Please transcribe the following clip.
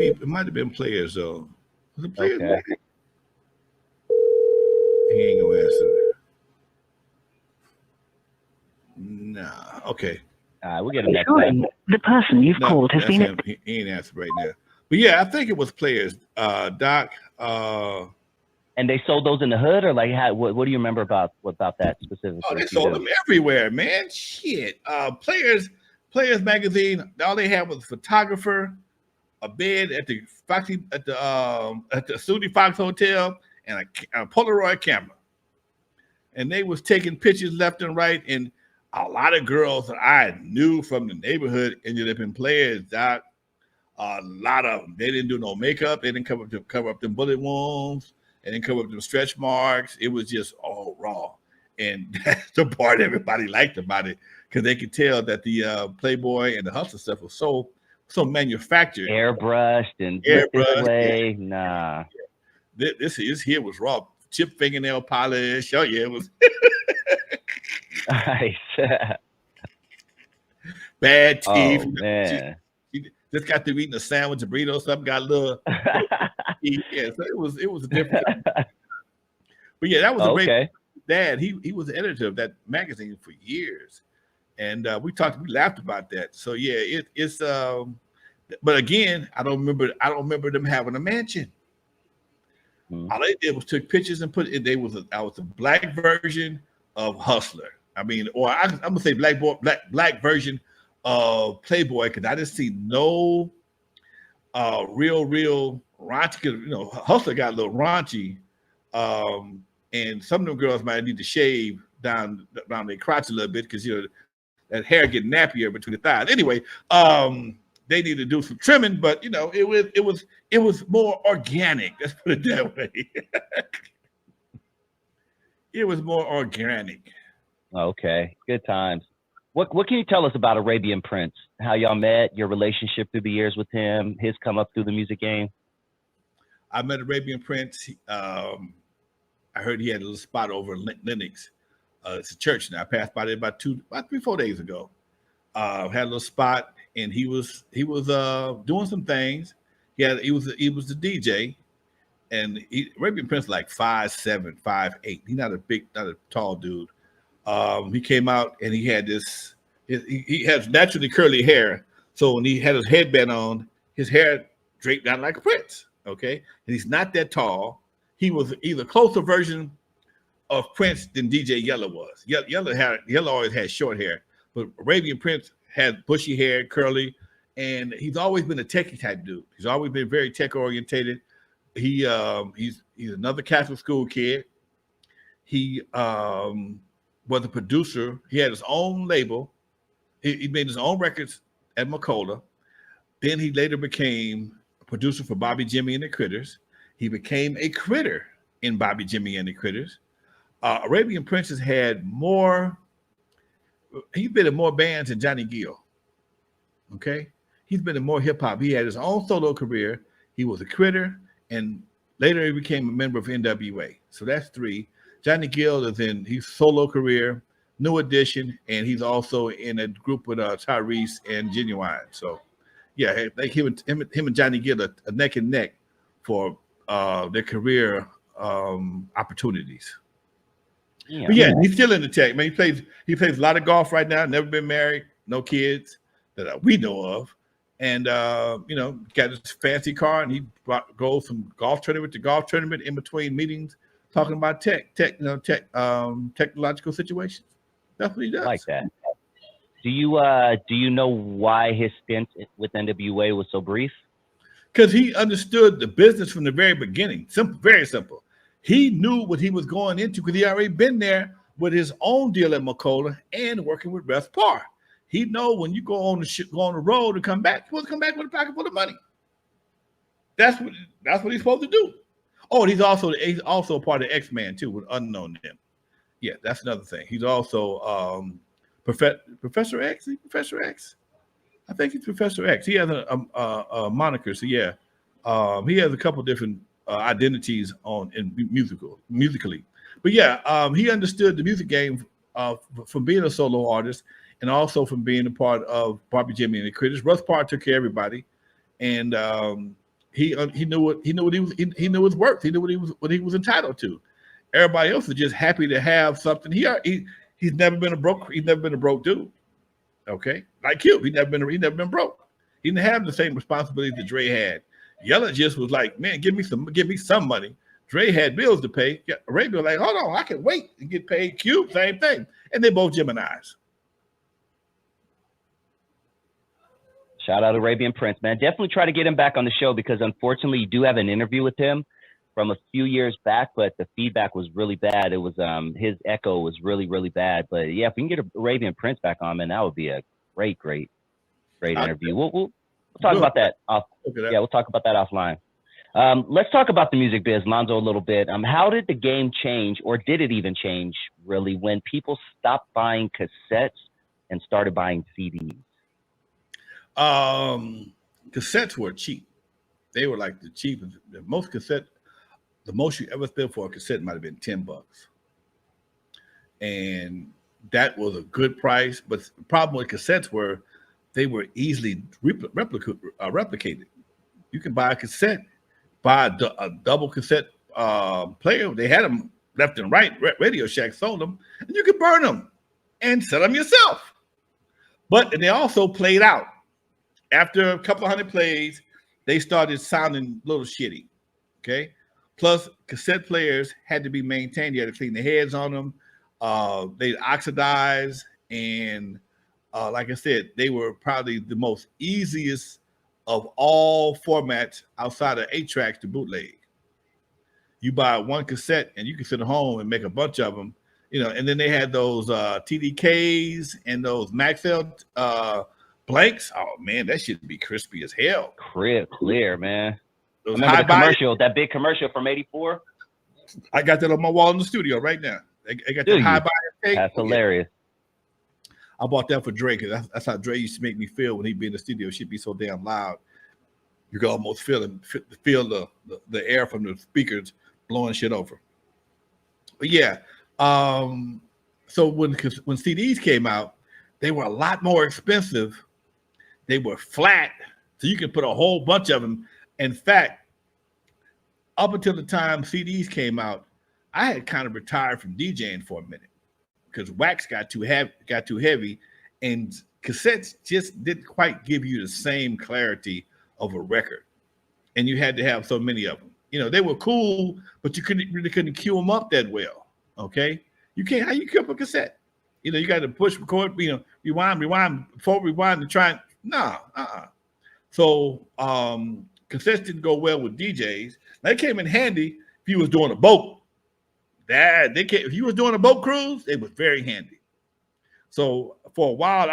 It might have been Players though. Was it Players? Okay. He ain't gonna answer. Nah. Okay. All right, we'll get him next Assuring time. the person you've No, called has that's been. him. He ain't answered right now. But yeah, I think it was Players. Doc. And they sold those in the hood, or like, what do you remember about that specifically? Oh, they if you sold do? them everywhere, man. Shit. Players magazine. All they had was a photographer, a bed at the Sudi Fox Hotel, and a Polaroid camera. And they was taking pictures left and right. And a lot of girls that I knew from the neighborhood ended up in Players. Doc. A lot of them. They didn't do no makeup. They didn't cover up them bullet wounds. They didn't cover up them stretch marks. It was just all raw. And that's the part everybody liked about it, because they could tell that the Playboy and the Hustler stuff was so manufactured, airbrushed and this way. Yeah. Nah, this here was raw. Chip fingernail polish. Oh yeah, it was nice. bad teeth. Oh man, she just got through eating a sandwich, a burrito, something got a little. Yeah, so it was a different. But yeah, that was a great. Dad, he was the editor of that magazine for years, and we laughed about that. So yeah, it's but again, I don't remember them having a mansion. All they did was took pictures and put it. I was a black version of Hustler. I mean, or I'm gonna say black version of Playboy, because I didn't see no real raunchy. Because Hustler got a little raunchy. And some of them girls might need to shave down their crotch a little bit, because that hair getting nappier between the thighs. Anyway, they need to do some trimming, but it was more organic. Let's put it that way. It was more organic. Okay, good times. What can you tell us about Arabian Prince? How y'all met, your relationship through the years with him, his come up through the music game? I met Arabian Prince. I heard he had a little spot over in Lenox. It's a church now. I passed by there about 3-4 days ago. Had a little spot, and he was doing some things. He was the DJ, and Arabian Prince like 5'7", 5'8". He's not a tall dude. He came out and he had this. He has naturally curly hair, so when he had his headband on, his hair draped down like a prince. Okay, and he's not that tall. He was either closer version of Prince than DJ Yella was. Yella always had short hair, but Arabian Prince had bushy hair, curly, and he's always been a techie type dude. He's always been very tech orientated. He's another Catholic school kid. He was a producer. He had his own label. He made his own records at Michel'le. Then he later became a producer for Bobby Jimmy and the Critters. He became a critter in Bobby Jimmy and the Critters. Arabian Prince has had more. He's been in more bands than Johnny Gill. Okay, he's been in more hip hop. He had his own solo career. He was a critter, and later he became a member of N.W.A. So that's 3. Johnny Gill is in his solo career, New Edition, and he's also in a group with Tyrese and Genuine. So yeah, like him and Johnny Gill are neck and neck for their career opportunities. Yeah. But yeah, he's still in the tech, man. He plays a lot of golf right now. Never been married, no kids that we know of, and got his fancy car, and he goes from golf tournament to golf tournament in between meetings, talking about technological situations. That's what he does. I like that. Do you know why his stint with N.W.A. was so brief? Because he understood the business from the very beginning. Simple, very simple. He knew what he was going into because he already been there with his own deal at Michel'le and working with Russ Parr. He know when you go on the road and come back, you're supposed to come back with a pocket full of money. That's what he's supposed to do. Oh, and he's also a part of X-Man too, with Unknown him. Yeah, that's another thing. He's also Professor X. Professor X. I think he's Professor X. He has a moniker. So yeah, he has a couple different identities musically. But yeah, he understood the music game from being a solo artist and also from being a part of Bobby Jimmy and the Critters. Russ Parr took care of everybody, and he knew what he was he knew his worth. He knew what he was entitled to. Everybody else is just happy to have something. He's never been a broke dude. Okay, like Cube, he never been broke. He didn't have the same responsibilities that Dre had. Yella just was like, man, give me some money. Dre had bills to pay. Arabia was like, hold on, I can wait and get paid. Cube, same thing, and they both Geminis. Shout out Arabian Prince, man. Definitely try to get him back on the show because unfortunately you do have an interview with him from a few years back, but the feedback was really bad. It was his echo was really, really bad. But yeah, if we can get Arabian Prince back on, man, that would be a great interview. We'll talk about that off. Yeah, we'll talk about that offline. Let's talk about the music biz, Lonzo, a little bit. How did the game change, or did it even change really, when people stopped buying cassettes and started buying CDs? Cassettes were cheap. They were like the cheapest. The most you ever spent for a cassette might have been $10. And that was a good price. But the problem with cassettes were they were easily replicated. You can buy a cassette, buy a double cassette player. They had them left and right. Radio Shack sold them. And you could burn them and sell them yourself. But they also played out. After a couple hundred plays, they started sounding a little shitty. Okay. Plus, cassette players had to be maintained. You had to clean the heads on them. They oxidized. And like I said, they were probably the most easiest of all formats outside of 8 tracks to bootleg. You buy one cassette and you can sit at home and make a bunch of them. And then they had those TDKs and those Maxell blanks. Oh man, that should be crispy as hell. Clear, man. Those remember the commercial, that big commercial from '84? I got that on my wall in the studio right now. I got that high buy tape. That's hilarious. I bought that for Dre because that's how Dre used to make me feel when he'd be in the studio. She'd be so damn loud. You could almost feel the air from the speakers blowing shit over. But yeah, so when CDs came out, they were a lot more expensive. They were flat, so you could put a whole bunch of them. In fact, up until the time CDs came out, I had kind of retired from DJing for a minute because wax got too heavy, and cassettes just didn't quite give you the same clarity of a record. And you had to have so many of them. They were cool, but you couldn't cue them up that well. Okay, how you cue up a cassette? You got to push record, rewind, before rewind to try. So cassettes didn't go well with DJs. They came in handy if you was doing a boat. If you was doing a boat cruise, it was very handy. So for a while,